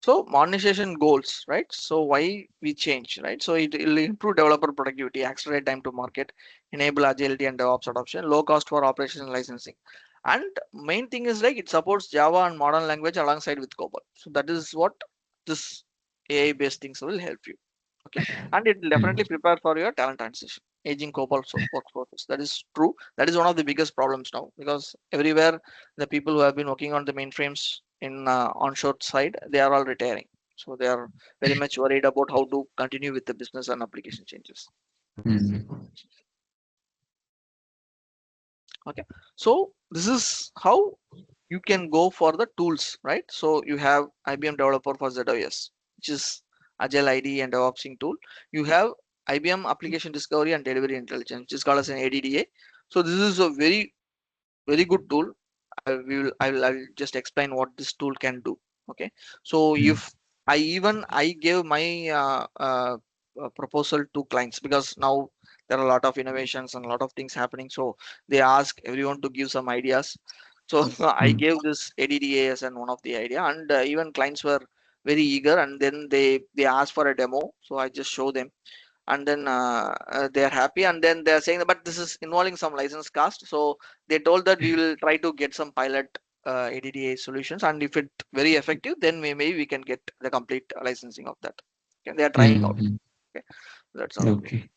So modernization goals, right? So why we change, right? So it will improve developer productivity, accelerate time to market, enable agility and DevOps adoption, low cost for operation and licensing. And main thing is like it supports Java and modern language alongside with COBOL. So that is what this AI based things will help you. Okay, and it will definitely Mm. prepare for your talent transition, aging COBOL workforces. That is true. That is one of the biggest problems now, because everywhere the people who have been working on the mainframes in onshore side, they are all retiring. So they are very much worried about how to continue with the business and application changes. Mm. Okay, so this is how you can go for the tools, right? So you have IBM Developer for ZOS, which is Agile ID and DevOpsing tool. You have IBM Application Discovery and Delivery Intelligence, which is called as an ADDA. So this is a very good tool. I'll just explain what this tool can do. Okay, so Mm. if I gave my proposal to clients, because now there are a lot of innovations and a lot of things happening, so they ask everyone to give some ideas. So I Mm. gave this ADDA as and one of the idea, and even clients were very eager, and then they asked for a demo, so I just show them. and then they are happy, and then they are saying that, but this is involving some license cost. So they told that we will try to get some pilot ADDA solutions, and if it very effective, then maybe we can get the complete licensing of that. Okay, they are trying out. Mm-hmm. Okay, that's all. Okay.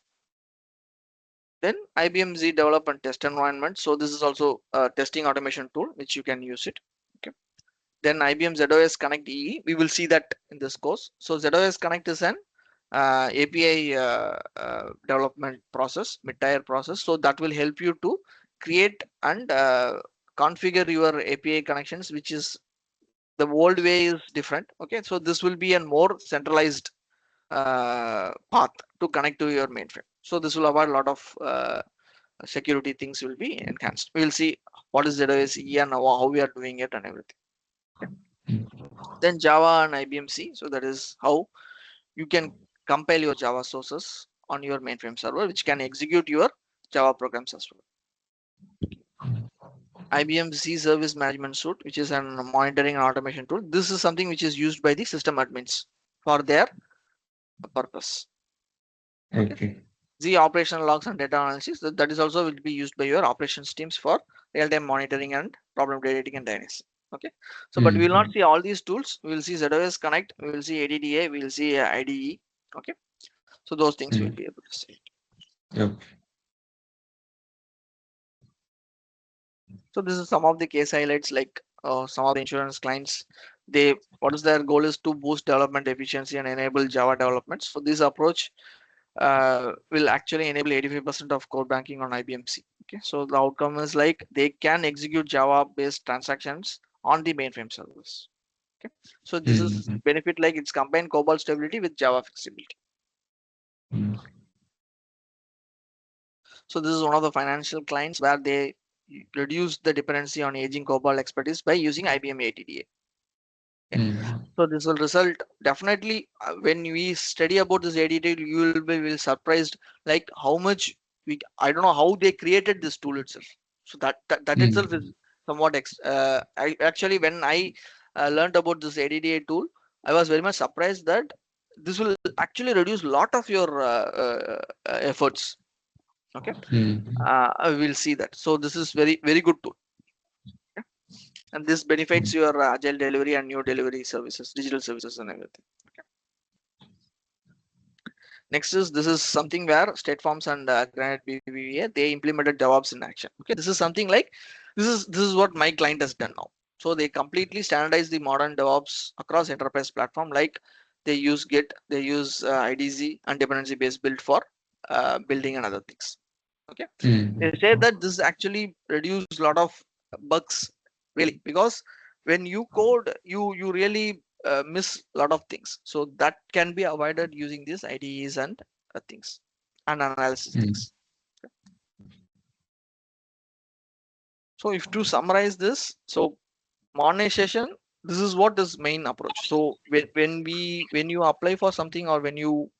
Then IBM Z development test environment. So this is also a testing automation tool which you can use it. Okay. Then IBM ZOS Connect EE. We will see that in this course. So ZOS Connect is an API development process, mid-tier process. So that will help you to create and configure your API connections, which is the old way is different. Okay, so this will be a more centralized path to connect to your mainframe. So this will avoid a lot of security things will be enhanced. We will see what is ZOS EE and how we are doing it and everything. Okay. Then Java and IBM C. So that is how you can compile your Java sources on your mainframe server, which can execute your Java programs as well. IBM C Service Management Suite, which is a monitoring and automation tool. This is something which is used by the system admins for their purpose. Okay. Okay. The operational logs and data analysis, that is also will be used by your operations teams for real-time monitoring and problem predicting and diagnosis. Okay, so but we will not Mm-hmm. see all these tools. We will see ZOS Connect, we will see ADDA, we will see IDE. Okay, so those things we will be able to see. Okay. So this is some of the case highlights, like some of the insurance clients, they what is their goal is to boost development efficiency and enable Java development. So this approach will actually enable 85% of core banking on IBM C. Okay, so the outcome is like they can execute Java based transactions on the mainframe servers. Okay, so this is Mm-hmm. benefit, like it's combined COBOL stability with Java flexibility. So this is one of the financial clients where they reduce the dependency on aging COBOL expertise by using IBM ATDA. Okay. Mm-hmm. So this will result definitely when we study about this ADT, you will surprised like how much I don't know how they created this tool itself. So that itself is Mm-hmm. somewhat I actually when I learned about this ADDA tool, I was very much surprised that this will actually reduce a lot of your efforts. Okay, Mm-hmm. I will see that. So this is very good tool. Okay? And this benefits your agile delivery and new delivery services, digital services and everything. Okay. Next is this is something where State Farms and Granite BBVA they implemented DevOps in action. Okay, this is something like this is what my client has done now. So they completely standardize the modern DevOps across enterprise platform. Like they use Git, they use IDZ and dependency based build for building and other things. Okay, they say Mm-hmm. that this actually reduce a lot of bugs really, because when you code you really miss a lot of things, so that can be avoided using these IDEs and things and analysis things. So if to summarize this, so modernization, this is what is main approach. So when you apply for something or when you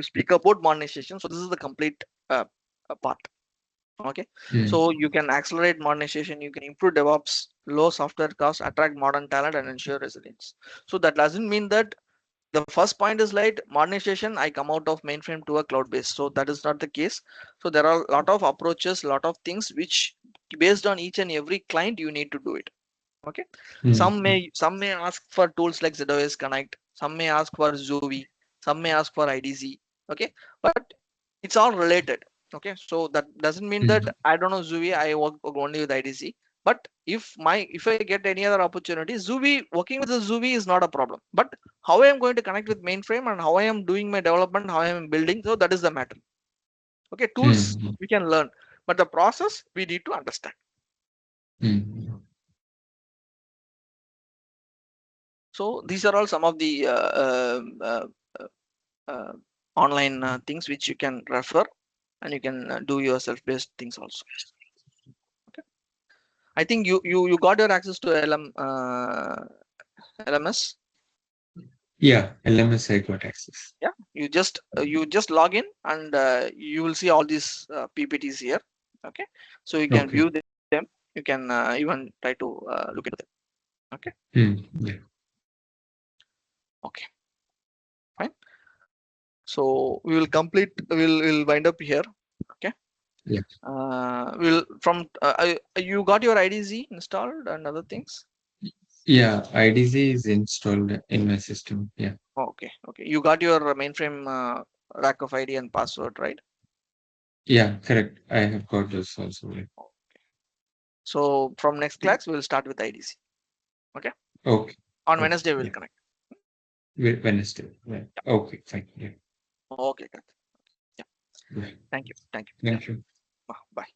speak about modernization, so this is the complete part. Okay, so Mm-hmm. you can accelerate modernization, you can improve DevOps, low software costs, attract modern talent and ensure resilience. So that doesn't mean that the first point is like modernization I come out of mainframe to a cloud base, so that is not the case. So there are a lot of approaches, a lot of things which based on each and every client you need to do it. Okay, some may ask for tools like ZOS Connect, some may ask for Zuvi, some may ask for IDZ. Okay, but it's all related. Okay, so that doesn't mean that Mm-hmm. I don't know Zuvi, I work only with IDC. But if I get any other opportunity, Zuvi working with the Zuvi is not a problem. But how I am going to connect with mainframe and how I am doing my development, how I am building, so that is the matter. Okay, tools Mm-hmm. we can learn, but the process we need to understand. Mm-hmm. So these are all some of the uh, online things which you can refer, and you can do your self-based things also. Okay. I think you got your access to LMS. Yeah, LMS I got access. Yeah, you just log in and you will see all these PPTs here. Okay, so you can Okay. view them. You can even try to look into them. Okay, Mm. Yeah. okay, fine. So we will complete. We'll wind up here. Okay. Yeah. We'll from you got your IDZ installed and other things. Yeah. IDZ is installed in my system. Yeah. Okay. Okay. You got your mainframe rack of ID and password, right? Yeah. Correct. I have got those also. Right. So from next class we'll start with IDC. Okay. Okay. On Okay. Wednesday we'll Yeah. connect. Wednesday. Right. Okay. Fine. Yeah. Okay. Good. Yeah. Right. Thank you. Thank you. Yeah. Thank you. Bye.